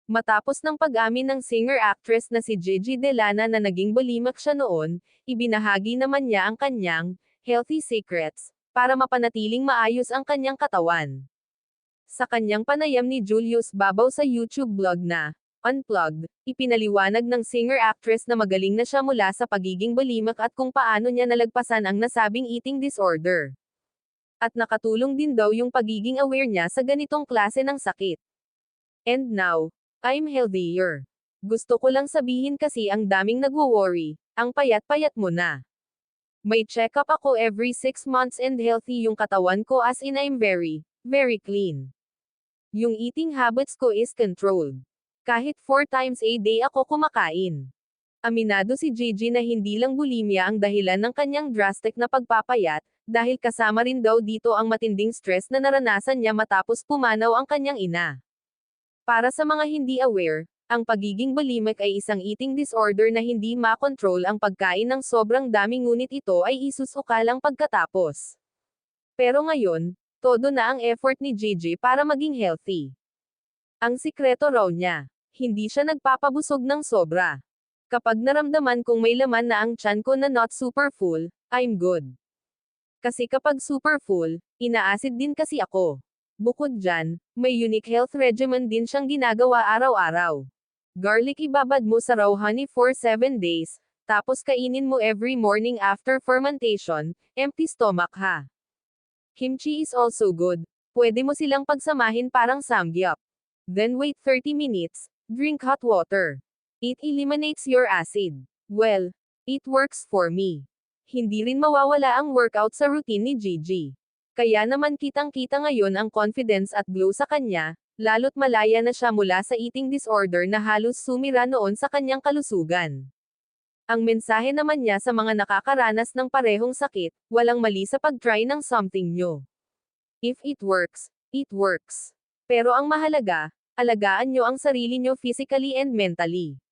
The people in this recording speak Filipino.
Matapos ng pag-amin ng singer-actress na si Gigi Delana na naging bulimak siya noon, ibinahagi naman niya ang kanyang healthy secrets para mapanatiling maayos ang kanyang katawan. Sa kanyang panayam ni Julius Babaw sa YouTube blog na Unplugged, ipinaliwanag ng singer-actress na magaling na siya mula sa pagiging bulimak at kung paano niya nalagpasan ang nasabing eating disorder. At nakatulong din daw yung pagiging aware niya sa ganitong klase ng sakit. And now, I'm healthier. Gusto ko lang sabihin kasi ang daming nagwo-worry, ang payat-payat mo na. May check-up ako every 6 months and healthy yung katawan ko as in I'm very, very clean. Yung eating habits ko is controlled. Kahit 4 times a day ako kumakain. Aminado si Gigi na hindi lang bulimia ang dahilan ng kanyang drastic na pagpapayat, dahil kasama rin daw dito ang matinding stress na naranasan niya matapos pumanaw ang kanyang ina. Para sa mga hindi aware, ang pagiging bulimic ay isang eating disorder na hindi makontrol ang pagkain ng sobrang dami ngunit ito ay isusukalang pagkatapos. Pero ngayon, todo na ang effort ni Gigi para maging healthy. Ang sikreto raw niya, hindi siya nagpapabusog ng sobra. Kapag naramdaman kong may laman na ang tiyan ko na not super full, I'm good. Kasi kapag super full, inaasid din kasi ako. Bukod dyan, may unique health regimen din siyang ginagawa araw-araw. Garlic ibabad mo sa raw honey for 7 days, tapos kainin mo every morning after fermentation, empty stomach ha. Kimchi is also good. Pwede mo silang pagsamahin parang samgyup. Then wait 30 minutes, drink hot water. It eliminates your acid. Well, it works for me. Hindi rin mawawala ang workout sa routine ni Gigi. Kaya naman kitang-kita ngayon ang confidence at glow sa kanya, lalo't malaya na siya mula sa eating disorder na halos sumira noon sa kanyang kalusugan. Ang mensahe naman niya sa mga nakakaranas ng parehong sakit, walang mali sa pag-try ng something new. If it works, it works. Pero ang mahalaga, alagaan nyo ang sarili nyo physically and mentally.